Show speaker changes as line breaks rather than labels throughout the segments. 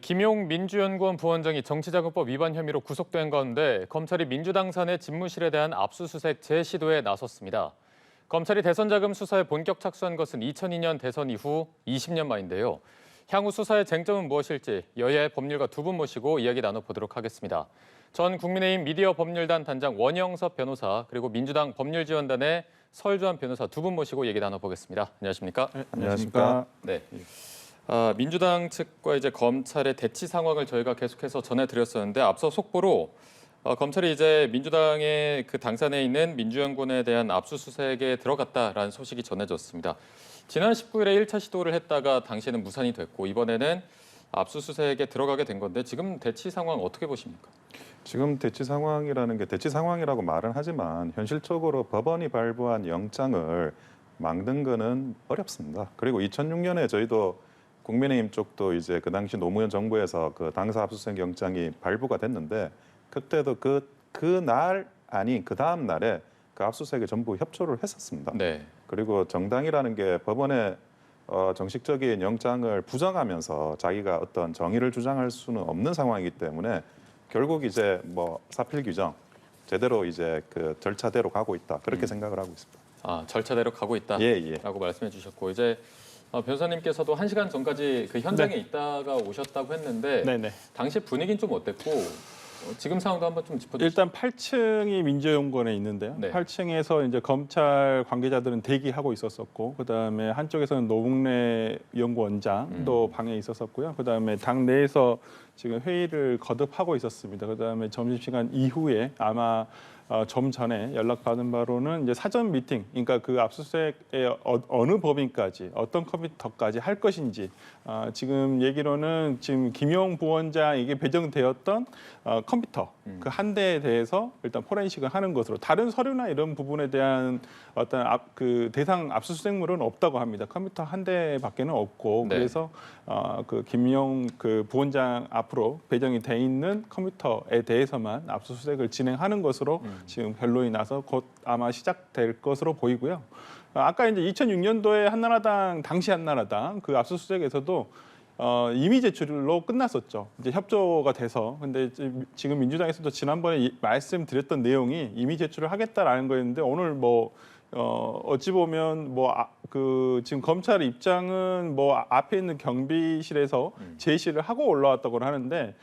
김용 민주연구원 부원장이 정치자금법 위반 혐의로 구속된 가운데 검찰이 민주당 사내 집무실에 대한 압수수색 재시도에 나섰습니다. 검찰이 대선 자금 수사에 본격 착수한 것은 2002년 대선 이후 20년 만인데요. 향후 수사의 쟁점은 무엇일지 여야의 법률가 두 분 모시고 이야기 나눠보도록 하겠습니다. 전 국민의힘 미디어 법률단 단장 원영섭 변호사 그리고 민주당 법률지원단의 설주환 변호사 두 분 모시고 얘기 나눠보겠습니다. 안녕하십니까?
네, 안녕하십니까?
네. 민주당 측과 이제 검찰의 대치 상황을 저희가 계속해서 전해드렸었는데 앞서 속보로 검찰이 이제 민주당의 그 당사내에 있는 민주연구원에 대한 압수수색에 들어갔다라는 소식이 전해졌습니다. 지난 19일에 1차 시도를 했다가 당시에는 무산이 됐고 이번에는 압수수색에 들어가게 된 건데 지금 대치 상황 어떻게 보십니까?
지금 대치 상황이라는 게 대치 상황이라고 말은 하지만 현실적으로 법원이 발부한 영장을 막는 거는 어렵습니다. 그리고 2006년에 저희도 국민의힘 쪽도 이제 그 당시 노무현 정부에서 그 당사 압수수색 영장이 발부가 됐는데 그때도 그날 아닌 그 다음 날에 그 압수수색에 전부 협조를 했었습니다.
네.
그리고 정당이라는 게 법원의 정식적인 영장을 부정하면서 자기가 어떤 정의를 주장할 수는 없는 상황이기 때문에 결국 이제 뭐 사필 규정 제대로 이제 그 절차대로 가고 있다 그렇게 생각을 하고 있습니다.
절차대로 가고 있다라고
예.
말씀해 주셨고 이제 변호사님께서도 1시간 전까지 그 현장에 있다가 오셨다고 했는데
네네.
당시 분위기는 좀 어땠고 지금 상황도 한번 좀 짚어주시죠.
일단 8층이 민주연구원에 있는데요.
네.
8층에서 이제 검찰 관계자들은 대기하고 있었었고, 그다음에 한쪽에서는 노웅래 연구원장도 방에 있었었고요. 그다음에 당 내에서 지금 회의를 거듭하고 있었습니다. 그다음에 점심시간 이후에 아마 좀 전에 연락받은 바로는 이제 사전 미팅, 그러니까 그 압수수색에 어느 법인까지, 어떤 컴퓨터까지 할 것인지 지금 얘기로는 지금 김용 부원장에게 배정되었던 컴퓨터 그 한 대에 대해서 일단 포렌식을 하는 것으로 다른 서류나 이런 부분에 대한 어떤 그 대상 압수수색물은 없다고 합니다. 컴퓨터 한 대밖에는 없고
네.
그래서 그 김용 그 부원장 앞으로 배정이 돼 있는 컴퓨터에 대해서만 압수수색을 진행하는 것으로 지금 결론이 나서 곧 아마 시작될 것으로 보이고요. 아까 이제 2006년도에 한나라당 당시 한나라당 그 압수수색에서도 이미 제출로 끝났었죠. 이제 협조가 돼서. 근데 지금 민주당에서도 지난번에 말씀드렸던 내용이 이미 제출을 하겠다라는 거였는데 오늘 뭐 어찌 보면 그 지금 검찰 입장은 뭐 앞에 있는 경비실에서 제시를 하고 올라왔다고 하는데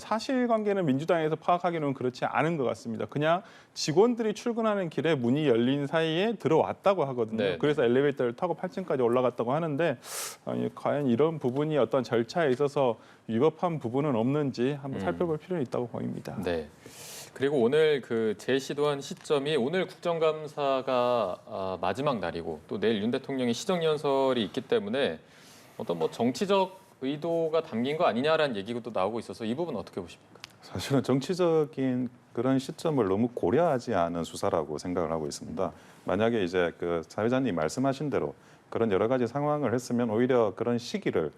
사실관계는 민주당에서 파악하기는 그렇지 않은 것 같습니다. 그냥 직원들이 출근하는 길에 문이 열린 사이에 들어왔다고 하거든요.
네.
그래서 엘리베이터를 타고 8층까지 올라갔다고 하는데 과연 이런 부분이 어떤 절차에 있어서 위법한 부분은 없는지 한번 살펴볼 필요는 있다고 보입니다.
네. 그리고 오늘 그 재시도한 시점이 오늘 국정감사가 마지막 날이고 또 내일 윤 대통령의 시정연설이 있기 때문에 어떤 뭐 정치적 의도가 담긴 거 아니냐라는 얘기가 또 나오고 있어서 이 부분 어떻게 보십니까?
사실은 정치적인 그런 시점을 너무 고려하지 않은 수사라고 생각을 하고 있습니다. 만약에 이제 그 사회자님 말씀하신 대로 그런 여러 가지 상황을 했으면 오히려 그런 시기를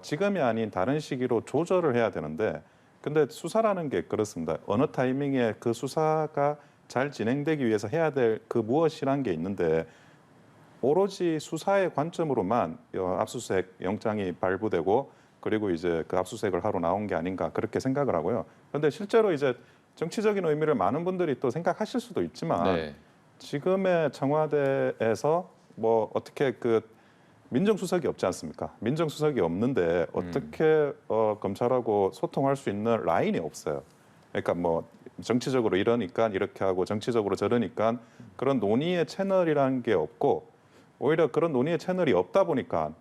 지금이 아닌 다른 시기로 조절을 해야 되는데 근데 수사라는 게 그렇습니다. 어느 타이밍에 그 수사가 잘 진행되기 위해서 해야 될 그 무엇이란 게 있는데 오로지 수사의 관점으로만 압수수색 영장이 발부되고 그리고 이제 그 압수수색을 하러 나온 게 아닌가 그렇게 생각을 하고요. 그런데 실제로 이제 정치적인 의미를 많은 분들이 또 생각하실 수도 있지만
네.
지금의 청와대에서 뭐 어떻게 그 민정수석이 없지 않습니까? 민정수석이 없는데 어떻게 검찰하고 소통할 수 있는 라인이 없어요. 그러니까 뭐 정치적으로 이러니까 이렇게 하고 정치적으로 저러니까 그런 논의의 채널이라는 게 없고 오히려 그런 논의의 채널이 없다 보니까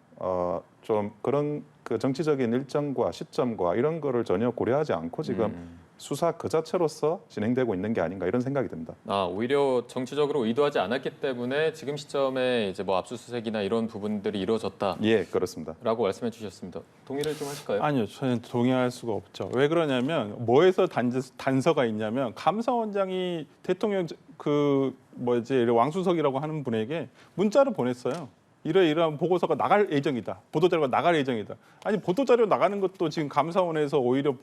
좀 그런 그 정치적인 일정과 시점과 이런 거를 전혀 고려하지 않고 지금 수사 그 자체로서 진행되고 있는 게 아닌가 이런 생각이 듭니다.
오히려 정치적으로 의도하지 않았기 때문에 지금 시점에 이제 뭐 압수수색이나 이런 부분들이 이루어졌다.
예, 그렇습니다.
라고 말씀해 주셨습니다. 동의를 좀 하실까요?
아니요, 저는 동의할 수가 없죠. 왜 그러냐면 뭐에서 단서가 있냐면 감사원장이 대통령 왕수석이라고 하는 분에게 문자를 보냈어요. 이러이러한 보고서가 나갈 예정이다. 보도자료가 나갈 예정이다. 아니 보도자료 나가는 것도 지금 감사원에서 오히려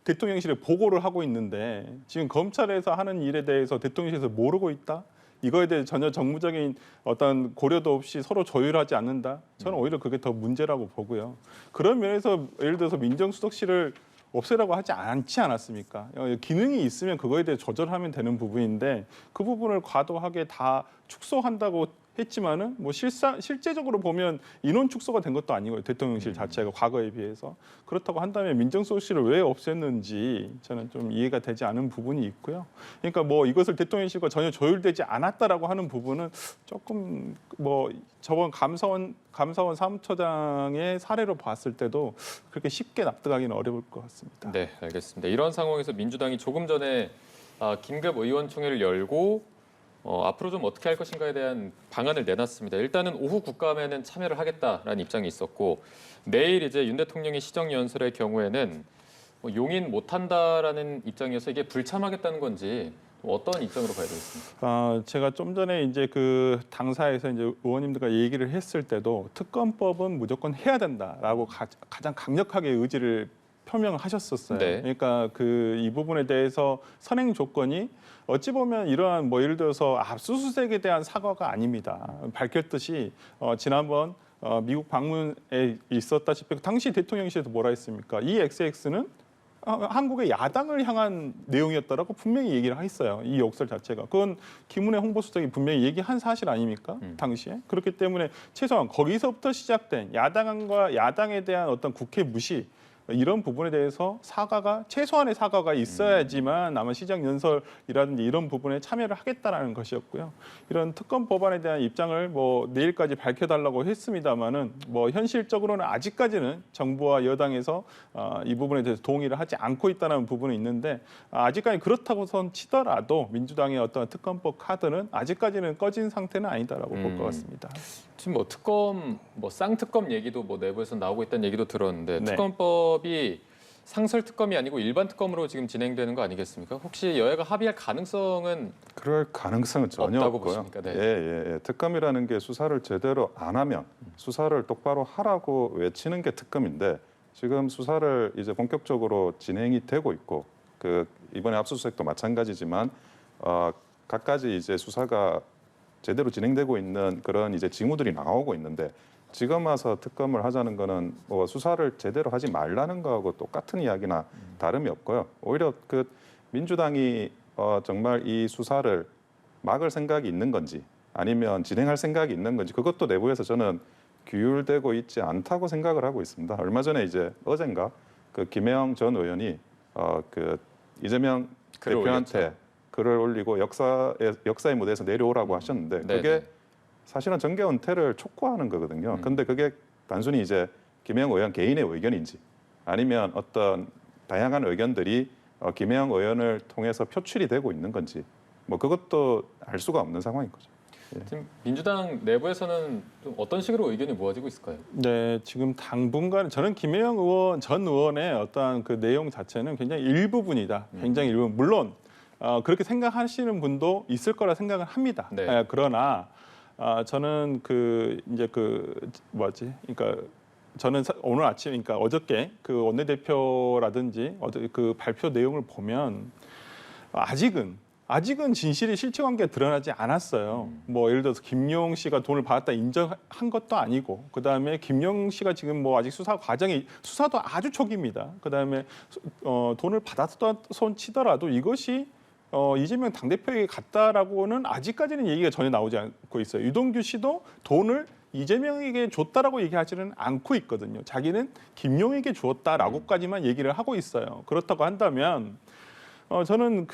대통령실에 보고를 하고 있는데 지금 검찰에서 하는 일에 대해서 대통령실에서 모르고 있다? 이거에 대해 전혀 정무적인 어떤 고려도 없이 서로 조율하지 않는다. 저는 오히려 그게 더 문제라고 보고요. 그런 면에서 예를 들어서 민정수석실을 없애라고 하지 않지 않았습니까? 기능이 있으면 그거에 대해 조절하면 되는 부분인데 그 부분을 과도하게 다 축소한다고 했지만은 뭐 실제적으로 보면 인원 축소가 된 것도 아니고요. 대통령실 자체가 과거에 비해서 그렇다고 한다면 민정수석실을 왜 없앴는지 저는 좀 이해가 되지 않은 부분이 있고요. 그러니까 뭐 이것을 대통령실과 전혀 조율되지 않았다라고 하는 부분은 조금 뭐 저번 감사원 사무처장의 사례로 봤을 때도 그렇게 쉽게 납득하기는 어려울 것 같습니다.
네, 알겠습니다. 이런 상황에서 민주당이 조금 전에 긴급 의원총회를 열고 앞으로 좀 어떻게 할 것인가에 대한 방안을 내놨습니다. 일단은 오후 국감에는 참여를 하겠다라는 입장이 있었고 내일 이제 윤 대통령이 시정연설의 경우에는 용인 못한다라는 입장이어서 이게 불참하겠다는 건지 어떤 입장으로 봐야 되겠습니까?
제가 좀 전에 이제 그 당사에서 이제 의원님들과 얘기를 했을 때도 특검법은 무조건 해야 된다라고 가장 강력하게 의지를 표명을 하셨었어요.
네.
그러니까 이 부분에 대해서 선행 조건이 어찌 보면 이러한 뭐 예를 들어서 압수수색에 대한 사과가 아닙니다. 밝혔듯이 지난번 미국 방문에 있었다시피 당시 대통령실에서 뭐라 했습니까? 이 XX는 한국의 야당을 향한 내용이었다라고 분명히 얘기를 했어요. 이 욕설 자체가. 그건 김은혜 홍보수석이 분명히 얘기한 사실 아닙니까? 당시에. 그렇기 때문에 최소한 거기서부터 시작된 야당과 야당에 대한 어떤 국회 무시 이런 부분에 대해서 최소한의 사과가 있어야지만 아마 시정연설이라든지 이런 부분에 참여를 하겠다라는 것이었고요. 이런 특검 법안에 대한 입장을 뭐 내일까지 밝혀달라고 했습니다만은 뭐 현실적으로는 아직까지는 정부와 여당에서 이 부분에 대해서 동의를 하지 않고 있다는 부분이 있는데 아직까지 그렇다고선 치더라도 민주당의 어떤 특검법 카드는 아직까지는 꺼진 상태는 아니다라고 볼 것 같습니다.
지금 뭐 특검, 쌍특검 얘기도 뭐 내부에서 나오고 있다는 얘기도 들었는데
네.
특검법이 상설 특검이 아니고 일반 특검으로 지금 진행되는 거 아니겠습니까? 혹시 여야가 합의할 가능성은
그럴 가능성은 전혀
없다고
없고요.
보십니까? 네.
예. 특검이라는 게 수사를 제대로 안 하면 수사를 똑바로 하라고 외치는 게 특검인데 지금 수사를 이제 본격적으로 진행이 되고 있고 이번에 압수수색도 마찬가지지만 갖가지 이제 수사가 제대로 진행되고 있는 그런 이제 징후들이 나오고 있는데 지금 와서 특검을 하자는 거는 뭐 수사를 제대로 하지 말라는 거하고 똑같은 이야기나 다름이 없고요. 오히려 민주당이 정말 이 수사를 막을 생각이 있는 건지 아니면 진행할 생각이 있는 건지 그것도 내부에서 저는 규율되고 있지 않다고 생각을 하고 있습니다. 얼마 전에 이제 어젠가 김혜영 전 의원이 이재명 대표한테
올렸죠.
글을 올리고 역사의 무대에서 내려오라고 하셨는데 그게
네네.
사실은 정계 은퇴를 촉구하는 거거든요. 근데 그게 단순히 이제 김혜영 의원 개인의 의견인지 아니면 어떤 다양한 의견들이 김혜영 의원을 통해서 표출이 되고 있는 건지 뭐 그것도 알 수가 없는 상황인 거죠.
지금 민주당 내부에서는 좀 어떤 식으로 의견이 모아지고 있을까요?
네, 지금 당분간 저는 김혜영 전 의원의 어떤 그 내용 자체는 굉장히 일부분이다. 굉장히 일부분. 물론 그렇게 생각하시는 분도 있을 거라 생각을 합니다.
네.
그러나 저는 그러니까 저는 오늘 아침, 그러니까 어저께 그 원내대표라든지 그 발표 내용을 보면 아직은 진실이 실체관계가 드러나지 않았어요. 뭐 예를 들어서 김용 씨가 돈을 받았다 인정한 것도 아니고, 그 다음에 김용 씨가 지금 뭐 아직 수사도 아주 초기입니다. 그 다음에 돈을 받았던 치더라도 이것이 이재명 당대표에게 갔다라고는 아직까지는 얘기가 전혀 나오지 않고 있어요. 유동규 씨도 돈을 이재명에게 줬다라고 얘기하지는 않고 있거든요. 자기는 김용에게 주었다라고까지만 얘기를 하고 있어요. 그렇다고 한다면 저는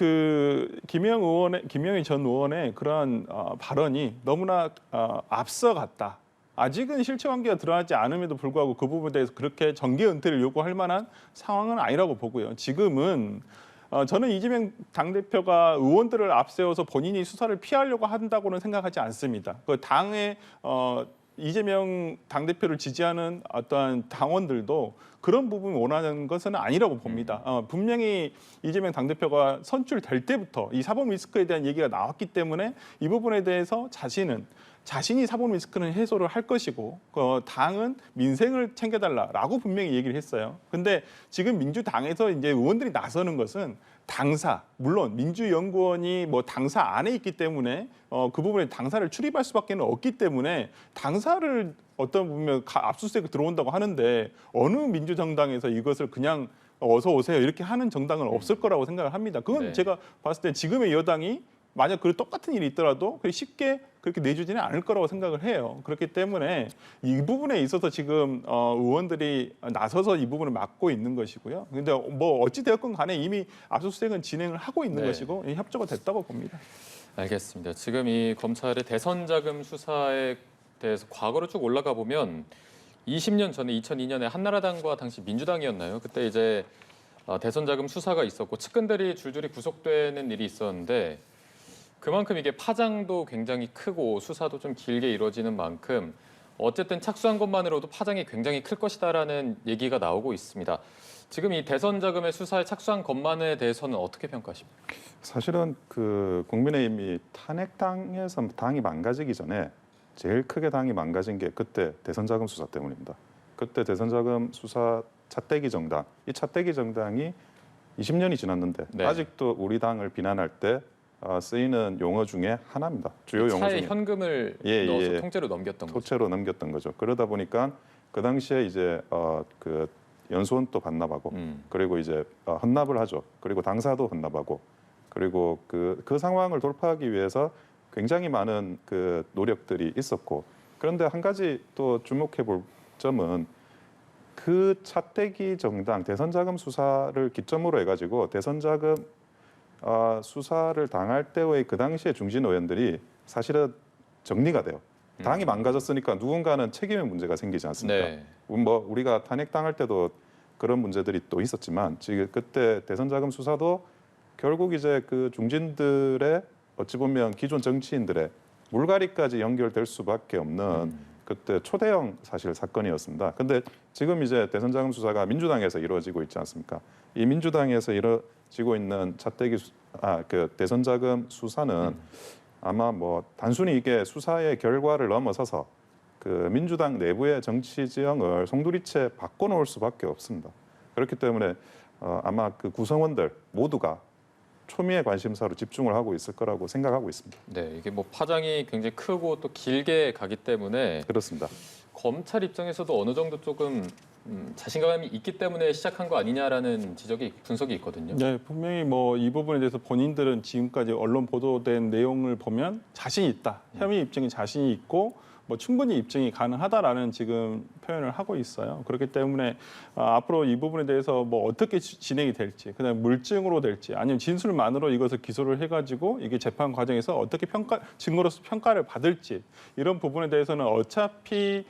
김영희 전 의원의 그러한 발언이 너무나 앞서갔다. 아직은 실체관계가 드러나지 않음에도 불구하고 그 부분에 대해서 그렇게 정계 은퇴를 요구할 만한 상황은 아니라고 보고요. 지금은 저는 이재명 당대표가 의원들을 앞세워서 본인이 수사를 피하려고 한다고는 생각하지 않습니다. 그 당의 이재명 당대표를 지지하는 어떠한 당원들도 그런 부분을 원하는 것은 아니라고 봅니다. 분명히 이재명 당대표가 선출될 때부터 이 사법 리스크에 대한 얘기가 나왔기 때문에 이 부분에 대해서 자신은 자신이 사법 리스크는 해소를 할 것이고 당은 민생을 챙겨달라라고 분명히 얘기를 했어요. 근데 지금 민주당에서 이제 의원들이 나서는 것은 당사, 물론 민주연구원이 뭐 당사 안에 있기 때문에 그 부분에 당사를 출입할 수밖에 없기 때문에 당사를 어떤 보면 압수수색 들어온다고 하는데 어느 민주정당에서 이것을 그냥 어서 오세요 이렇게 하는 정당은 없을 거라고 생각을 합니다. 그건
네.
제가 봤을 때 지금의 여당이 만약 그 똑같은 일이 있더라도 쉽게 그렇게 내주지는 않을 거라고 생각을 해요. 그렇기 때문에 이 부분에 있어서 지금 의원들이 나서서 이 부분을 막고 있는 것이고요. 근데 뭐 어찌 되었건 간에 이미 압수수색은 진행을 하고 있는
네.
것이고 협조가 됐다고 봅니다.
알겠습니다. 지금 이 검찰의 대선 자금 수사에 대해서 과거로 쭉 올라가 보면 20년 전에 2002년에 한나라당과 당시 민주당이었나요? 그때 이제 대선 자금 수사가 있었고 측근들이 줄줄이 구속되는 일이 있었는데 그만큼 이게 파장도 굉장히 크고 수사도 좀 길게 이루어지는 만큼 어쨌든 착수한 것만으로도 파장이 굉장히 클 것이다라는 얘기가 나오고 있습니다. 지금 이 대선 자금의 수사에 착수한 것만에 대해서는 어떻게 평가하십니까?
사실은 그 국민의힘이 탄핵당에서 당이 망가지기 전에 제일 크게 당이 망가진 게 그때 대선자금 수사 때문입니다. 그때 대선자금 수사 차떼기 정당, 이 차떼기 정당이 20년이 지났는데
네.
아직도 우리 당을 비난할 때 쓰이는 용어 중에 하나입니다. 주요 용어
차에
중에
현금을
예,
넣어서
예.
통째로 넘겼던 거죠.
토체로 넘겼던 거죠. 그러다 보니까 그 당시에 이제 그 연수원도 반납하고 그리고 이제 헌납을 하죠. 그리고 당사도 헌납하고 그리고 그 상황을 돌파하기 위해서 굉장히 많은 그 노력들이 있었고 그런데 한 가지 또 주목해 볼 점은 그 차떼기 정당 대선자금 수사를 기점으로 해가지고 대선자금 수사를 당할 때의 그 당시의 중진 의원들이 사실은 정리가 돼요. 당이 망가졌으니까 누군가는 책임의 문제가 생기지 않습니까?
네.
뭐 우리가 탄핵 당할 때도 그런 문제들이 또 있었지만 지금 그때 대선자금 수사도 결국 이제 그 중진들의 어찌 보면 기존 정치인들의 물갈이까지 연결될 수밖에 없는 그때 초대형 사실 사건이었습니다. 근데 지금 이제 대선자금 수사가 민주당에서 이루어지고 있지 않습니까? 이 민주당에서 이루어지고 있는 차떼기 그 대선자금 수사는 아마 뭐 단순히 이게 수사의 결과를 넘어서서 그 민주당 내부의 정치 지형을 송두리째 바꿔놓을 수밖에 없습니다. 그렇기 때문에 아마 그 구성원들 모두가 초미의 관심사로 집중을 하고 있을 거라고 생각하고 있습니다.
네, 이게 뭐 파장이 굉장히 크고 또 길게 가기 때문에
그렇습니다.
검찰 입장에서도 어느 정도 조금 자신감이 있기 때문에 시작한 거 아니냐라는 분석이 있거든요.
네, 분명히 뭐 이 부분에 대해서 본인들은 지금까지 언론 보도된 내용을 보면 자신이 있다. 혐의 입증에 자신이 있고 뭐 충분히 입증이 가능하다라는 지금 표현을 하고 있어요. 그렇기 때문에 앞으로 이 부분에 대해서 뭐 어떻게 진행이 될지, 그다음 물증으로 될지, 아니면 진술만으로 이것을 기소를 해가지고 이게 재판 과정에서 어떻게 증거로서 평가를 받을지 이런 부분에 대해서는 어차피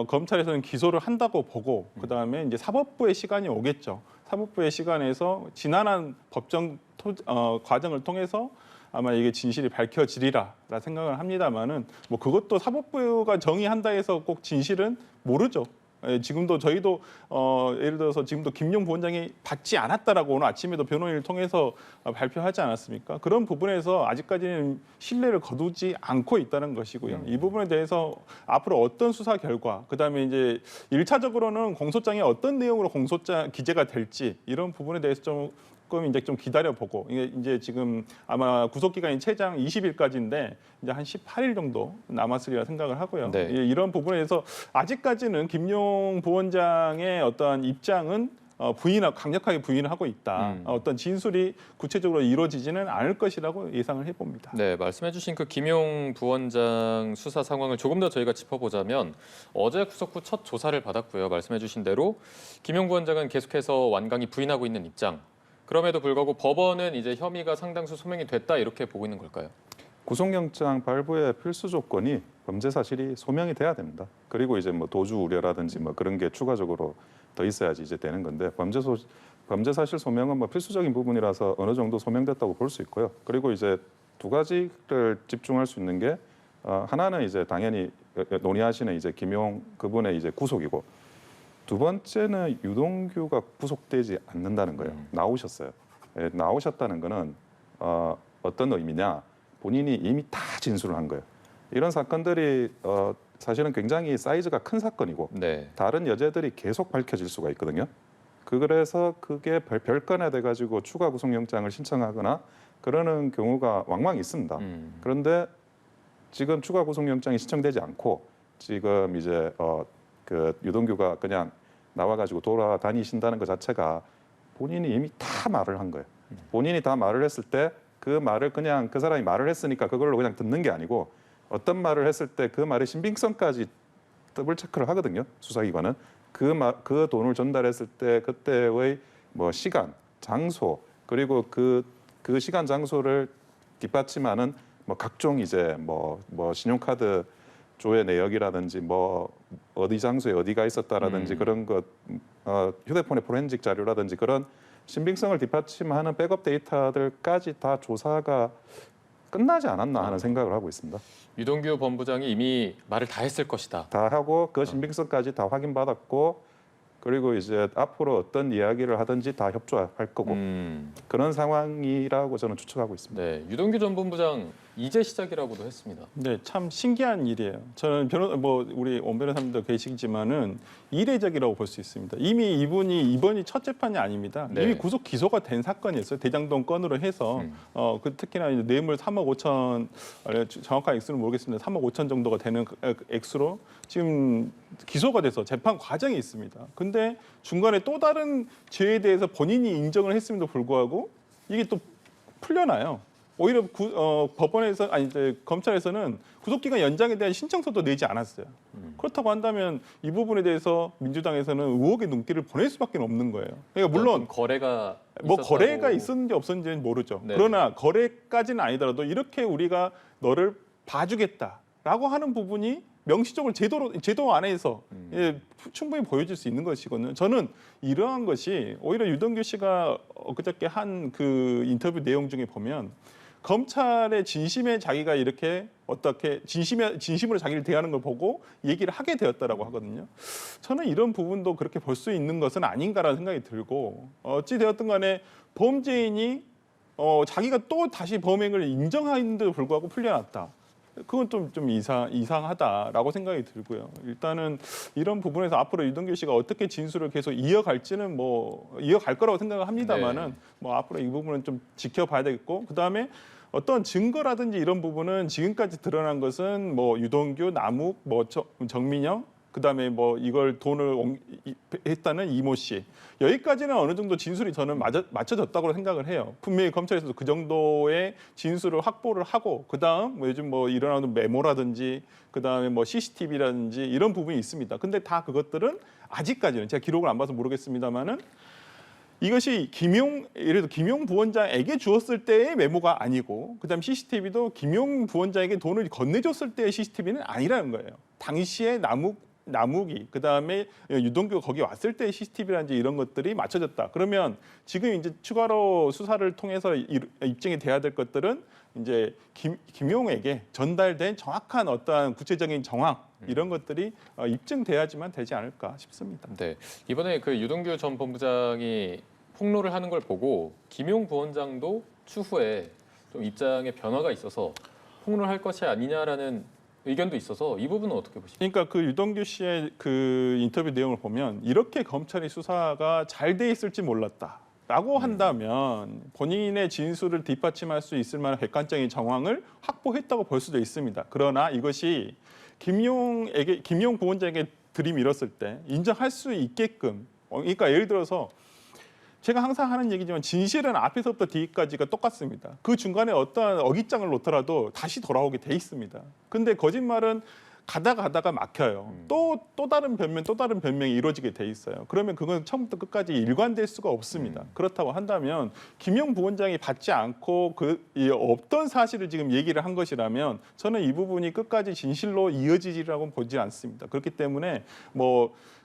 검찰에서는 기소를 한다고 보고 그다음에 이제 사법부의 시간이 오겠죠. 사법부의 시간에서 지난한 법정 과정을 통해서 아마 이게 진실이 밝혀지리라 생각을 합니다만은 뭐 그것도 사법부가 정의한다 해서 꼭 진실은 모르죠. 지금도 저희도 예를 들어서 지금도 김용 부원장이 받지 않았다라고 오늘 아침에도 변호인을 통해서 발표하지 않았습니까? 그런 부분에서 아직까지는 신뢰를 거두지 않고 있다는 것이고요. 이 부분에 대해서 앞으로 어떤 수사 결과, 그다음에 이제 1차적으로는 공소장에 어떤 내용으로 공소장 기재가 될지 이런 부분에 대해서 조금 이제 좀 기다려보고 이제 지금 아마 구속 기간이 최장 20일까지인데 이제 한 18일 정도 남았으리라 생각을 하고요.
네.
이런 부분에서 아직까지는 김용 부원장의 어떠한 입장은 강력하게 부인을 하고 있다. 어떤 진술이 구체적으로 이루어지지는 않을 것이라고 예상을 해봅니다.
네, 말씀해주신 그 김용 부원장 수사 상황을 조금 더 저희가 짚어보자면 어제 구속 후 첫 조사를 받았고요. 말씀해주신 대로 김용 부원장은 계속해서 완강히 부인하고 있는 입장. 그럼에도 불구하고 법원은 이제 혐의가 상당수 소명이 됐다 이렇게 보고 있는 걸까요?
구속영장 발부의 필수 조건이 범죄 사실이 소명이 돼야 됩니다. 그리고 이제 뭐 도주 우려라든지 뭐 그런 게 추가적으로 더 있어야지 이제 되는 건데 범죄 사실 소명은 뭐 필수적인 부분이라서 어느 정도 소명됐다고 볼 수 있고요. 그리고 이제 두 가지를 집중할 수 있는 게 하나는 이제 당연히 논의하시는 이제 김용 그분의 이제 구속이고 두 번째는 유동규가 구속되지 않는다는 거예요. 나오셨어요. 나오셨다는 거는 어떤 의미냐? 본인이 이미 다 진술을 한 거예요. 이런 사건들이 사실은 굉장히 사이즈가 큰 사건이고
네.
다른 여죄들이 계속 밝혀질 수가 있거든요. 그래서 그게 별건에 돼 가지고 추가 구속영장을 신청하거나 그러는 경우가 왕왕 있습니다. 그런데 지금 추가 구속영장이 신청되지 않고 지금 이제 그 유동규가 그냥 나와가지고 돌아다니신다는 것 자체가 본인이 이미 다 말을 한 거예요. 본인이 다 말을 했을 때 그 말을 그냥 그 사람이 말을 했으니까 그걸로 그냥 듣는 게 아니고 어떤 말을 했을 때 그 말의 신빙성까지 더블 체크를 하거든요. 수사기관은 그 돈을 전달했을 때 그때의 뭐 시간, 장소 그리고 그 시간 장소를 뒷받침하는 뭐 각종 이제 뭐 신용카드 조회 내역이라든지 뭐 어디 장소에 어디가 있었다라든지 그런 것 휴대폰의 포렌식 자료라든지 그런 신빙성을 뒷받침하는 백업 데이터들까지 다 조사가 끝나지 않았나 하는 생각을 하고 있습니다.
유동규 본부장이 이미 말을 다 했을 것이다.
다 하고 그 신빙성까지 다 확인받았고 그리고 이제 앞으로 어떤 이야기를 하든지 다 협조할 거고 그런 상황이라고 저는 추측하고 있습니다.
네, 유동규 전 본부장 이제 시작이라고도 했습니다.
네, 참 신기한 일이에요. 저는 우리 원 변호사님도 계시지만은 이례적이라고 볼 수 있습니다. 이미 이번이 첫 재판이 아닙니다.
네.
이미 구속 기소가 된 사건이었어요. 대장동 건으로 해서 그 특히나 이제 뇌물 3억 5천 정확한 액수는 모르겠습니다. 3억 5천 정도가 되는 액수로 지금 기소가 돼서 재판 과정이 있습니다. 근데 중간에 또 다른 죄에 대해서 본인이 인정을 했음에도 불구하고 이게 또 풀려나요. 오히려 법원에서 이제 검찰에서는 구속기간 연장에 대한 신청서도 내지 않았어요. 그렇다고 한다면 이 부분에 대해서 민주당에서는 의혹의 눈길을 보낼 수밖에 없는 거예요. 그러니까 물론
거래가
거래가 있었는지 없었는지는 모르죠.
네.
그러나 거래까지는 아니더라도 이렇게 우리가 너를 봐주겠다라고 하는 부분이 명시적으로 제도 안에서 충분히 보여질 수 있는 것이거든요. 저는 이러한 것이 오히려 유동규 씨가 엊그저께 한 그 인터뷰 내용 중에 보면 검찰의 진심에 자기가 이렇게 어떻게 진심으로 자기를 대하는 걸 보고 얘기를 하게 되었다라고 하거든요. 저는 이런 부분도 그렇게 볼 수 있는 것은 아닌가라는 생각이 들고 어찌 되었든 간에 범죄인이 자기가 또 다시 범행을 인정하는데도 불구하고 풀려났다. 그건 좀 이상하다라고 생각이 들고요. 일단은 이런 부분에서 앞으로 유동규 씨가 어떻게 진술을 계속 이어갈지는 이어갈 거라고 생각을 합니다만은 앞으로 이 부분은 좀 지켜봐야 되겠고 그다음에 어떤 증거라든지 이런 부분은 지금까지 드러난 것은 유동규, 남욱, 정민영 그다음에 이걸 돈을 했다는 이모 씨 여기까지는 어느 정도 진술이 저는 맞춰졌다고 생각을 해요. 분명히 검찰에서도 그 정도의 진술을 확보를 하고 그다음 요즘 일어나는 메모라든지 그다음에 CCTV라든지 이런 부분이 있습니다. 근데 다 그것들은 아직까지는 제가 기록을 안 봐서 모르겠습니다만은 이것이 예를 들어 김용 부원장에게 주었을 때의 메모가 아니고 그다음 CCTV도 김용 부원장에게 돈을 건네줬을 때의 CCTV는 아니라는 거예요. 당시에 남욱이 그다음에 유동규가 거기 왔을 때의 CCTV라든지 이런 것들이 맞춰졌다. 그러면 지금 이제 추가로 수사를 통해서 입증이 돼야 될 것들은 이제 김용에게 전달된 정확한 어떠한 구체적인 정황 이런 것들이 입증돼야지만 되지 않을까 싶습니다.
네, 이번에 그 유동규 전 본부장이 폭로를 하는 걸 보고 김용 부원장도 추후에 좀 입장에 변화가 있어서 폭로를 할 것이 아니냐라는 의견도 있어서 이 부분은 어떻게 보십니까?
그러니까 그 유동규 씨의 그 인터뷰 내용을 보면 이렇게 검찰의 수사가 잘 돼 있을지 몰랐다라고 한다면 본인의 진술을 뒷받침할 수 있을 만한 객관적인 정황을 확보했다고 볼 수도 있습니다. 그러나 이것이 김용 부원장에게 들이밀었을 때 인정할 수 있게끔 그러니까 예를 들어서 제가 항상 하는 얘기지만 진실은 앞에서부터 뒤까지가 똑같습니다. 그 중간에 어떠한 어깃장을 놓더라도 다시 돌아오게 돼 있습니다. 근데 거짓말은 가다가 막혀요. 또 다른 변명이 이루어지게 돼 있어요. 그러면 그건 처음부터 끝까지 일관될 수가 없습니다. 그렇다고 한다면 김용 부원장이 받지 않고 없던 사실을 지금 얘기를 한 것이라면 저는 이 부분이 끝까지 진실로 이어지리라고 보지 않습니다. 그렇기 때문에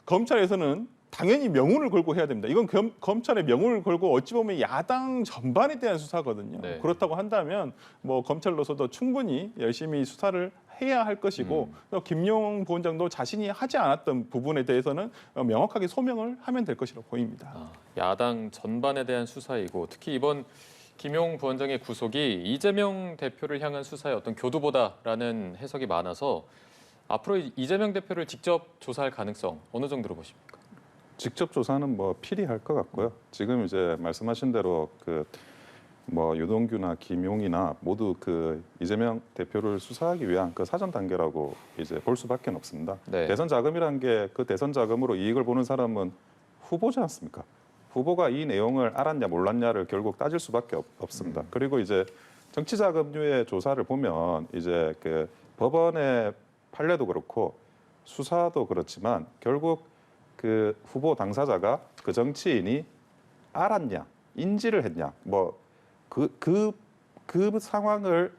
검찰에서는 당연히 명운을 걸고 해야 됩니다. 이건 검찰의 명운을 걸고 어찌 보면 야당 전반에 대한 수사거든요.
네.
그렇다고 한다면 검찰로서도 충분히 열심히 수사를 해야 할 것이고 또 김용 부원장도 자신이 하지 않았던 부분에 대해서는 명확하게 소명을 하면 될 것이라고 보입니다.
야당 전반에 대한 수사이고 특히 이번 김용 부원장의 구속이 이재명 대표를 향한 수사의 어떤 교두보다라는 해석이 많아서 앞으로 이재명 대표를 직접 조사할 가능성 어느 정도로 보십니까?
직접 조사는 뭐 필요할 것 같고요. 지금 이제 말씀하신 대로 뭐 유동규나 김용이나 모두 이재명 대표를 수사하기 위한 사전 단계라고 이제 볼 수밖에 없습니다.
네.
대선 자금이란 게 대선 자금으로 이익을 보는 사람은 후보지 않습니까? 후보가 이 내용을 알았냐 몰랐냐를 결국 따질 수밖에 없습니다. 그리고 이제 정치자금류의 조사를 보면 이제 법원의 판례도 그렇고 수사도 그렇지만 결국 후보 당사자가 정치인이 알았냐 인지를 했냐 그 상황을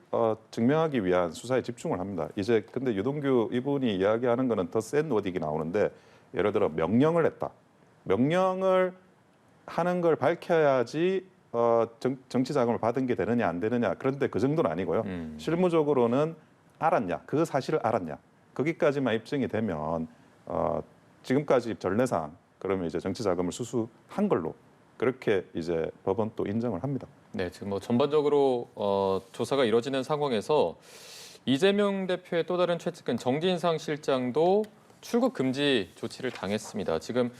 증명하기 위한 수사에 집중을 합니다. 이제 근데 유동규 이분이 이야기하는 거는 더 센 워딩이 나오는데 예를 들어 명령을 했다. 명령을 하는 걸 밝혀야지 정치 자금을 받은 게 되느냐 안 되느냐. 그런데 그 정도는 아니고요. 실무적으로는 알았냐, 그 사실을 알았냐. 거기까지만 입증이 되면 지금까지 전례상 그러면 이제 정치 자금을 수수한 걸로 그렇게 이제 법원 또 인정을 합니다.
네, 지금 뭐 전반적으로 조사가 이뤄지는 상황에서 이재명 대표의 또 다른 최측근 정진상 실장도 출국 금지 조치를 당했습니다. 지금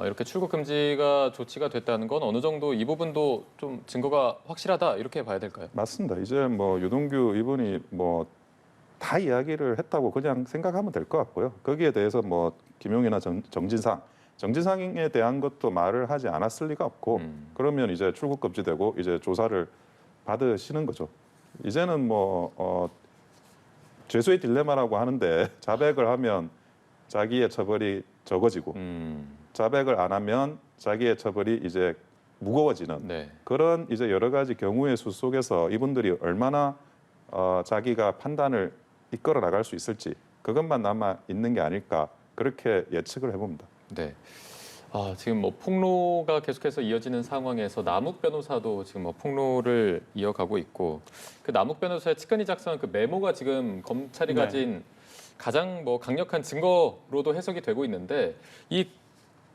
이렇게 출국 금지가 조치가 됐다는 건 어느 정도 이 부분도 좀 증거가 확실하다 이렇게 봐야 될까요?
맞습니다. 이제 뭐 유동규 이분이 뭐 다 이야기를 했다고 그냥 생각하면 될 것 같고요. 거기에 대해서 뭐 김용이나 정진상에 대한 것도 말을 하지 않았을 리가 없고 그러면 이제 출국 금지되고 이제 조사를 받으시는 거죠. 이제는 뭐 죄수의 딜레마라고 하는데 자백을 하면 자기의 처벌이 적어지고 자백을 안 하면 자기의 처벌이 이제 무거워지는
네.
그런 이제 여러 가지 경우의 수 속에서 이분들이 얼마나 자기가 판단을 이끌어 나갈 수 있을지 그것만 남아 있는 게 아닐까 그렇게 예측을 해봅니다.
네. 지금 뭐 폭로가 계속해서 이어지는 상황에서 남욱 변호사도 지금 뭐 폭로를 이어가고 있고 그 남욱 변호사의 측근이 작성한 그 메모가 지금 검찰이
네.
가진 가장 뭐 강력한 증거로도 해석이 되고 있는데 이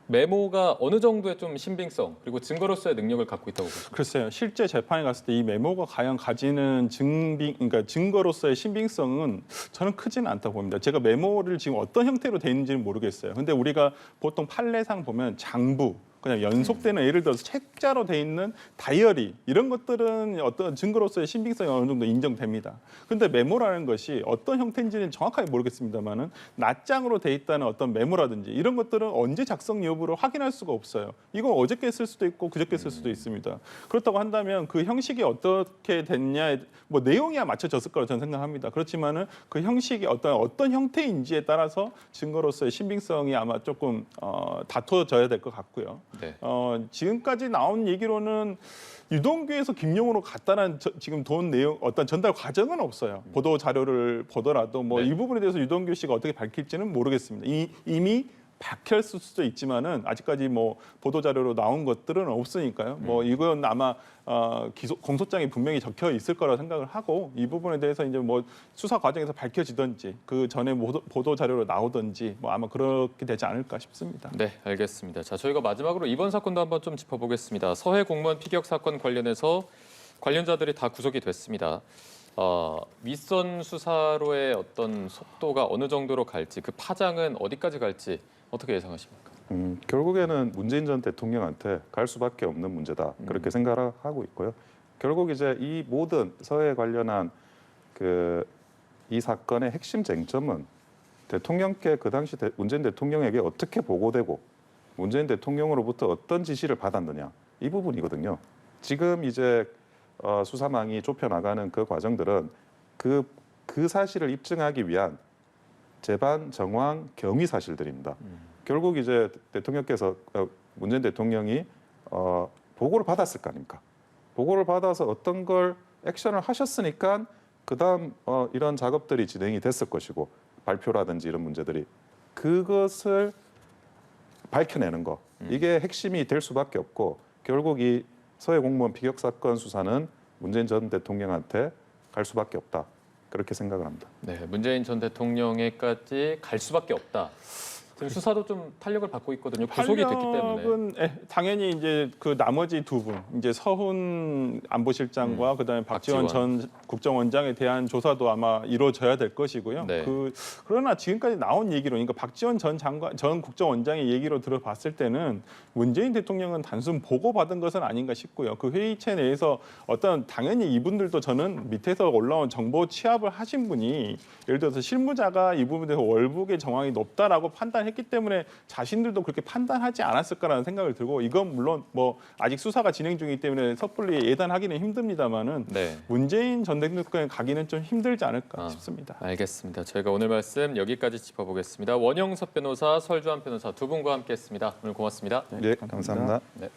메모가 어느 정도의 좀 신빙성 그리고 증거로서의 능력을 갖고 있다고 보십니까?
글쎄요. 실제 재판에 갔을 때 이 메모가 과연 가지는 그러니까 증거로서의 신빙성은 저는 크지는 않다고 봅니다. 제가 메모를 지금 어떤 형태로 돼 있는지는 모르겠어요. 근데 우리가 보통 판례상 보면 장부 그냥 연속되는 예를 들어서 책자로 돼 있는 다이어리 이런 것들은 어떤 증거로서의 신빙성이 어느 정도 인정됩니다. 근데 메모라는 것이 어떤 형태인지는 정확하게 모르겠습니다만은 낱장으로 돼 있다는 어떤 메모라든지 이런 것들은 언제 작성 여부를 확인할 수가 없어요. 이건 어저께 쓸 수도 있고 그저께 쓸 수도 있습니다. 그렇다고 한다면 그 형식이 어떻게 됐냐에 뭐 내용이야 맞춰졌을 거라고 저는 생각합니다. 그렇지만은 그 형식이 어떤 형태인지에 따라서 증거로서의 신빙성이 아마 조금 다퉈져야 될 것 같고요.
네.
지금까지 나온 얘기로는 유동규에서 김용으로 갔다는 지금 돈 내용 어떤 전달 과정은 없어요. 보도 자료를 보더라도 뭐 이 부분에 대해서 유동규 씨가 어떻게 밝힐지는 모르겠습니다. 이미 밝혔을 수도 있지만은 아직까지 뭐 보도 자료로 나온 것들은 없으니까요. 뭐 이건 아마 공소장이 분명히 적혀 있을 거라고 생각을 하고 이 부분에 대해서 이제 뭐 수사 과정에서 밝혀지든지 그 전에 보도 자료로 나오든지 뭐 아마 그렇게 되지 않을까 싶습니다.
네, 알겠습니다. 자, 저희가 마지막으로 이번 사건도 한번 좀 짚어보겠습니다. 서해 공무원 피격 사건 관련해서 관련자들이 다 구속이 됐습니다. 윗선 수사로의 어떤 속도가 어느 정도로 갈지 그 파장은 어디까지 갈지 어떻게 예상하십니까?
결국에는 문재인 전 대통령한테 갈 수밖에 없는 문제다 그렇게 생각하고 있고요. 결국 이제 이 모든 서해 관련한 이 사건의 핵심 쟁점은 대통령께 그 당시 문재인 대통령에게 어떻게 보고되고 문재인 대통령으로부터 어떤 지시를 받았느냐 이 부분이거든요. 지금 이제 수사망이 좁혀나가는 그 과정들은 그 사실을 입증하기 위한 재반, 정황, 경위 사실들입니다. 결국 이제 대통령께서 문재인 대통령이 보고를 받았을 거 아닙니까? 보고를 받아서 어떤 걸 액션을 하셨으니까 그다음 이런 작업들이 진행이 됐을 것이고 발표라든지 이런 문제들이 그것을 밝혀내는 거 이게 핵심이 될 수밖에 없고 결국 이 서해 공무원 피격 사건 수사는 문재인 전 대통령한테 갈 수밖에 없다. 그렇게 생각을 합니다.
네, 문재인 전 대통령에까지 갈 수밖에 없다. 지금 수사도 좀 탄력을 받고 있거든요. 구속이 됐기 때문에.
탄력은 당연히 이제 그 나머지 두 분, 이제 서훈 안보실장과 그다음에 박지원 전 국정원장에 대한 조사도 아마 이루어져야 될 것이고요.
네.
그러나 지금까지 나온 얘기로, 그러니까 박지원 전 국정원장의 얘기로 들어봤을 때는 문재인 대통령은 단순 보고받은 것은 아닌가 싶고요. 그 회의체 내에서 어떤 당연히 이분들도 저는 밑에서 올라온 정보 취합을 하신 분이 예를 들어서 실무자가 이 부분에 대해서 월북의 정황이 높다라고 판단했기 때문에 자신들도 그렇게 판단하지 않았을까라는 생각을 들고, 이건 물론 뭐 아직 수사가 진행 중이기 때문에 섣불리 예단하기는 힘듭니다만은
네.
문재인 전 대통령에 가기는 좀 힘들지 않을까 싶습니다.
알겠습니다. 저희가 오늘 말씀 여기까지 짚어보겠습니다. 원영섭 변호사, 설주한 변호사 두 분과 함께했습니다. 오늘 고맙습니다.
네, 감사합니다.
네.